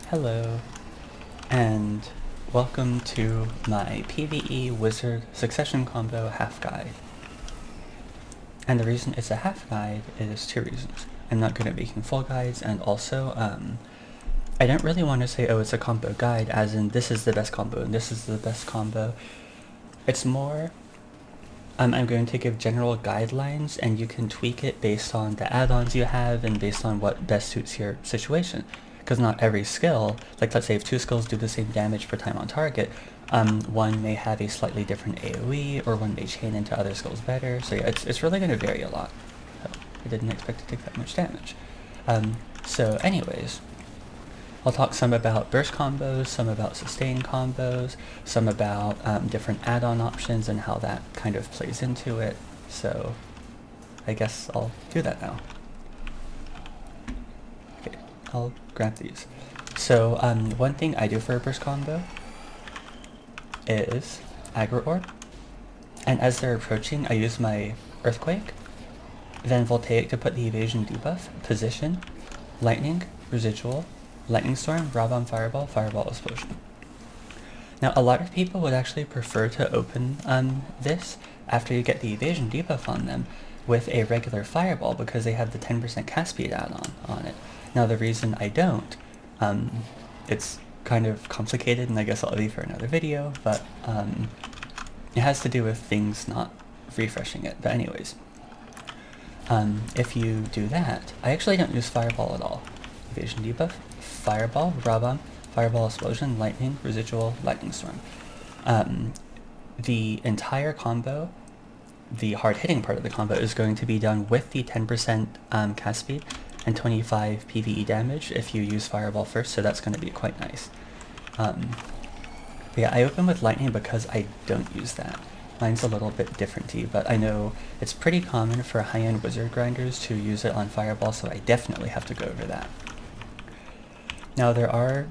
Hello, and welcome to my PVE Wizard Succession Combo Half Guide. And the reason it's a half guide is two reasons. I'm not good at making full guides, and also, I don't really want to say, oh, it's a combo guide, as in this is the best combo and this is the best combo. It's more, I'm going to give general guidelines, and you can tweak it based on the add-ons you have and based on what best suits your situation. Because not every skill, like let's say if two skills do the same damage per time on target, one may have a slightly different AoE, or one may chain into other skills better, so yeah, it's really going to vary a lot. So I didn't expect to take that much damage. So anyways, I'll talk some about burst combos, some about sustain combos, some about different add-on options and how that kind of plays into it, so I guess I'll do that now. Okay, I'll grab these. So one thing I do for a burst combo is aggro orb, and as they're approaching I use my earthquake, then voltaic to put the evasion debuff, position, lightning, residual, lightning storm, raw bomb, fireball, fireball explosion. Now a lot of people would actually prefer to open this after you get the evasion debuff on them with a regular fireball because they have the 10% cast speed add-on on it. Now the reason I don't, it's kind of complicated and I guess I'll leave for another video, but it has to do with things not refreshing it. But anyways, if you do that, I actually don't use fireball at all. Evasion debuff, fireball, raw bomb, fireball explosion, lightning, residual, lightning storm. The entire combo, the hard-hitting part of the combo, is going to be done with the 10% cast speed and 25 PVE damage if you use fireball first, so that's going to be quite nice. But yeah, I open with lightning because I don't use that. Mine's a little bit different-y, but I know it's pretty common for high-end wizard grinders to use it on fireball, so I definitely have to go over that. Now there are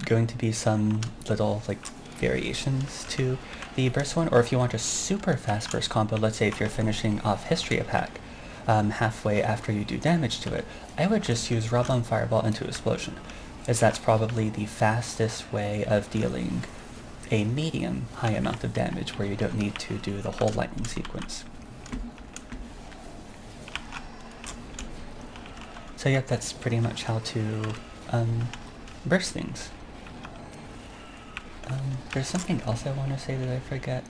going to be some little variations to the burst one, or if you want a super fast burst combo, let's say if you're finishing off history a pack halfway after you do damage to it, I would just use raw bomb, fireball into explosion, as that's probably the fastest way of dealing a medium high amount of damage where you don't need to do the whole lightning sequence. So yep, that's pretty much how to burst things. There's something else I want to say that I forget.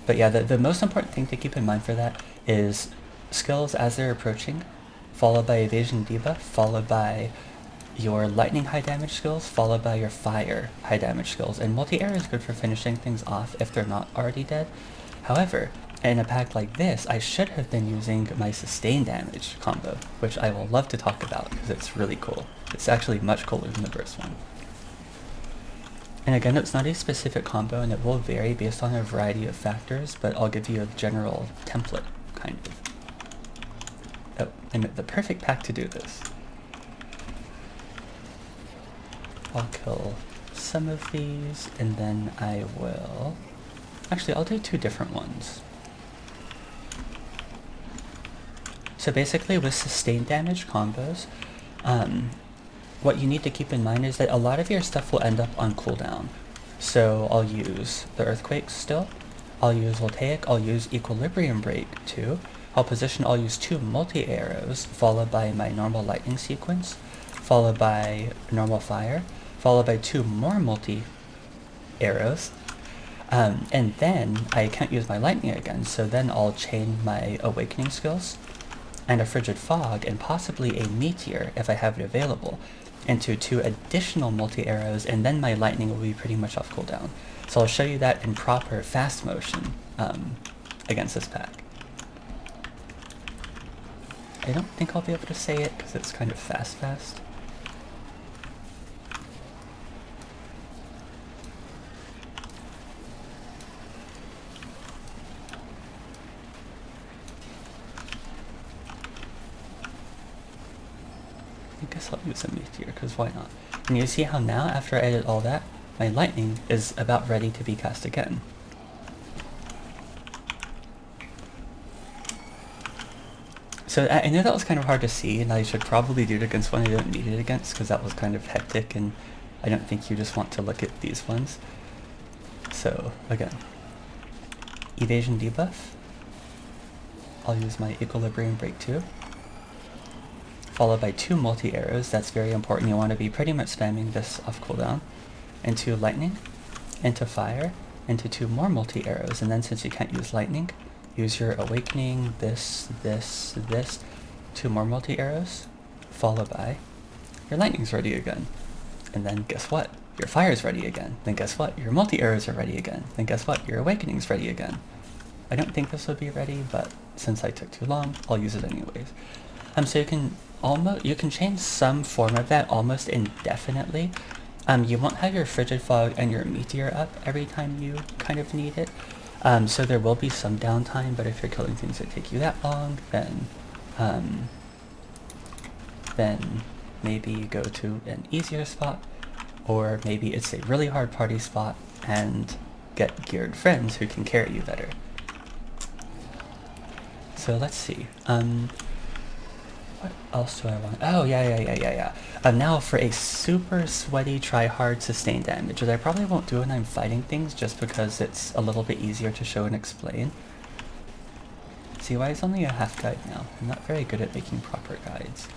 But yeah, the most important thing to keep in mind for that is skills as they're approaching, followed by evasion debuff, followed by your lightning high damage skills, followed by your fire high damage skills. And multi-air is good for finishing things off if they're not already dead. However, in a pack like this, I should have been using my sustain damage combo, which I will love to talk about because it's really cool. It's actually much cooler than the burst one. And again, it's not a specific combo and it will vary based on a variety of factors, but I'll give you a general template, kind of. Oh, I'm at the perfect pack to do this. I'll kill some of these, and then I will... Actually, I'll do two different ones. So basically with sustained damage combos, what you need to keep in mind is that a lot of your stuff will end up on cooldown. So I'll use the Earthquake still, I'll use Voltaic, I'll use Equilibrium Break too, I'll position, I'll use two multi-arrows, followed by my normal lightning sequence, followed by normal fire, followed by two more multi-arrows, and then I can't use my lightning again, so then I'll chain my awakening skills, and a frigid fog, and possibly a meteor if I have it available, into two additional multi-arrows, and then my lightning will be pretty much off cooldown. So I'll show you that in proper fast motion against this pack. I don't think I'll be able to say it because it's kind of fast. I guess I'll use a meteor, because why not? And you see how now, after I did all that, my lightning is about ready to be cast again. So I know that was kind of hard to see, and I should probably do it against one I don't need it against, because that was kind of hectic, and I don't think you just want to look at these ones. So, again, evasion debuff. I'll use my equilibrium break too. Followed by 2 multi-arrows. That's very important. You want to be pretty much spamming this off cooldown. Into lightning, into fire, into 2 more multi-arrows, and then since you can't use lightning, use your awakening, this, 2 more multi-arrows, followed by your lightning's ready again. And then guess what? Your fire's ready again. Then guess what? Your multi-arrows are ready again. Then guess what? Your awakening's ready again. I don't think this would be ready, but since I took too long, I'll use it anyways. So you can change some form of that almost indefinitely. You won't have your frigid fog and your meteor up every time you kind of need it. So there will be some downtime, but if you're killing things that take you that long, then maybe you go to an easier spot, or maybe it's a really hard party spot and get geared friends who can carry you better. So let's see. What else do I want? Oh, yeah. Now for a super sweaty try-hard sustain damage, which I probably won't do when I'm fighting things, just because it's a little bit easier to show and explain. See, why is only a half guide now? I'm not very good at making proper guides.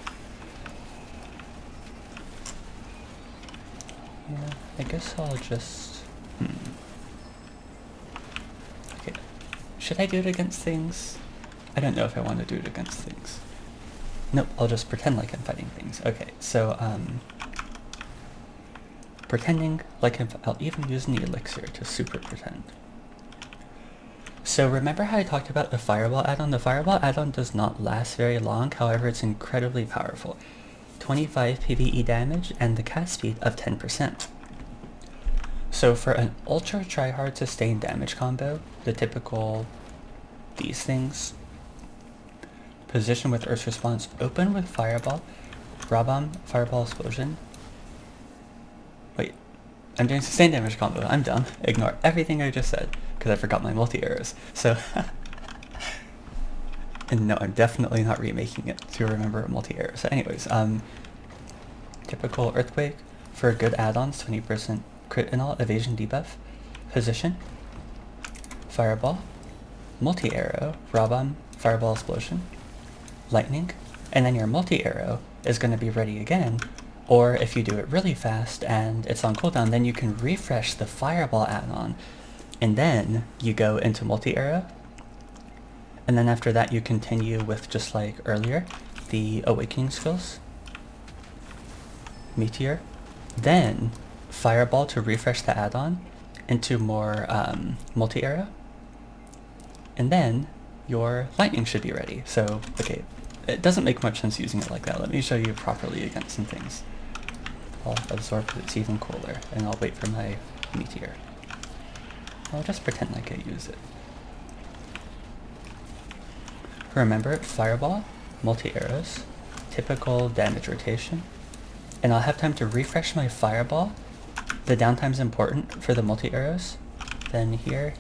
Yeah, I guess I'll just... Okay. Should I do it against things? I don't know if I want to do it against things. Nope, I'll just pretend like I'm fighting things. Okay, so, pretending like I'll even use an elixir to super pretend. So remember how I talked about the fireball add-on? The fireball add-on does not last very long, however it's incredibly powerful. 25 PVE damage and the cast speed of 10%. So for an ultra tryhard sustained damage combo, the typical these things, position with Earth's response, open with fireball, raw bomb, fireball explosion. Wait, I'm doing sustained damage combo. I'm dumb. Ignore everything I just said because I forgot my multi-arrows. So, and no, I'm definitely not remaking it to remember a multi-arrow. So anyways, typical earthquake for good add-ons, 20% crit and all, evasion debuff, position, fireball, multi-arrow, raw bomb, fireball explosion, lightning, and then your multi-arrow is going to be ready again, or if you do it really fast and it's on cooldown, then you can refresh the fireball add-on, and then you go into multi-arrow, and then after that you continue with, just like earlier, the awakening skills, meteor, then fireball to refresh the add-on into more multi-arrow, and then your lightning should be ready. So, okay, it doesn't make much sense using it like that. Let me show you properly against some things. I'll absorb because it's even cooler, and I'll wait for my meteor. I'll just pretend like I use it. Remember, fireball, multi-arrows, typical damage rotation, and I'll have time to refresh my fireball. The downtime's important for the multi-arrows. Then here,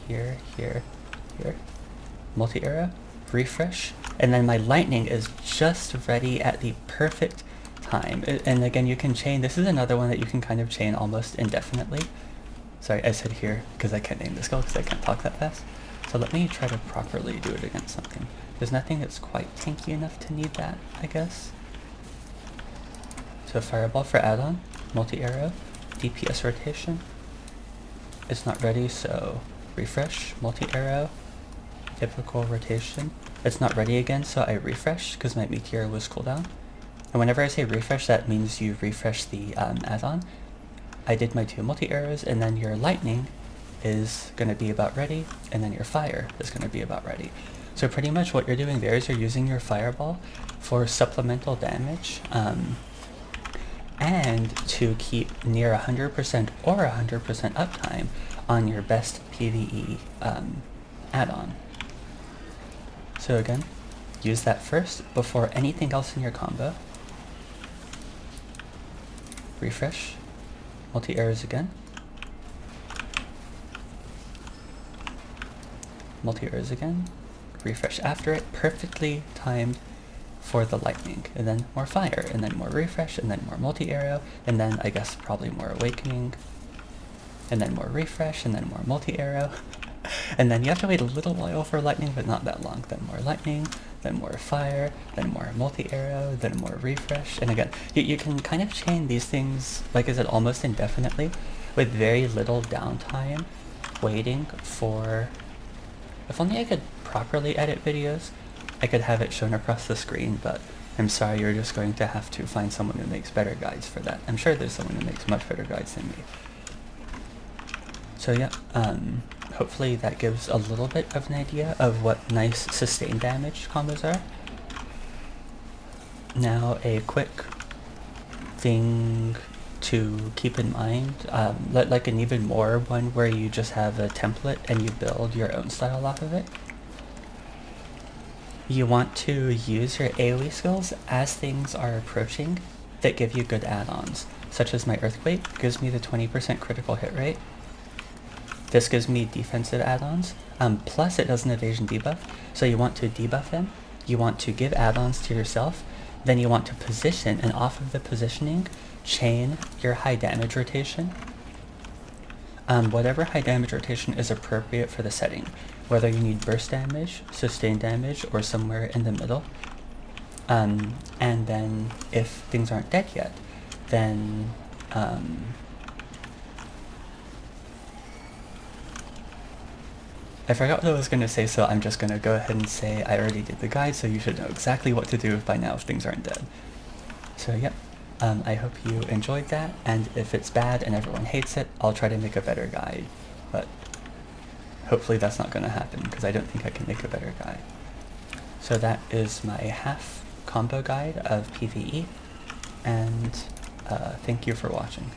multi-arrow, refresh, and then my lightning is just ready at the perfect time. And again, you can chain. This is another one that you can kind of chain almost indefinitely. Sorry, I said here because I can't name the skill because I can't talk that fast. So let me try to properly do it against something. There's nothing that's quite tanky enough to need that, I guess. So fireball for add-on, multi-arrow, DPS rotation. It's not ready, so refresh, multi-arrow, typical rotation. It's not ready again, so I refresh because my meteor was cooldown. And whenever I say refresh, that means you refresh the add-on. I did my 2 multi-arrows, and then your lightning is going to be about ready, and then your fire is going to be about ready. So pretty much what you're doing there is you're using your fireball for supplemental damage, and to keep near 100% or 100% uptime on your best PVE add-on. So again, use that first before anything else in your combo. Refresh, multi-arrows again. Multi-arrows again. Refresh after it, perfectly timed for the lightning, and then more fire, and then more refresh, and then more multi-arrow, and then I guess probably more awakening, and then more refresh, and then more multi-arrow. And then you have to wait a little while for lightning, but not that long. Then more lightning, then more fire, then more multi-arrow, then more refresh. And again, you can kind of chain these things, like I said, almost indefinitely, with very little downtime, waiting for... If only I could properly edit videos, I could have it shown across the screen, but I'm sorry, you're just going to have to find someone who makes better guides for that. I'm sure there's someone who makes much better guides than me. So yeah, hopefully that gives a little bit of an idea of what nice sustained damage combos are. Now a quick thing to keep in mind, like an even more one where you just have a template and you build your own style off of it. You want to use your AoE skills as things are approaching that give you good add-ons, such as my Earthquake gives me the 20% critical hit rate. This gives me defensive add-ons, plus it does an evasion debuff, so you want to debuff them, you want to give add-ons to yourself, then you want to position, and off of the positioning, chain your high damage rotation. Whatever high damage rotation is appropriate for the setting, whether you need burst damage, sustained damage, or somewhere in the middle. And then if things aren't dead yet, then I forgot what I was going to say, so I'm just going to go ahead and say I already did the guide, so you should know exactly what to do by now if things aren't dead. So yep, I hope you enjoyed that, and if it's bad and everyone hates it, I'll try to make a better guide. But hopefully that's not going to happen, because I don't think I can make a better guide. So that is my half combo guide of PVE, and thank you for watching.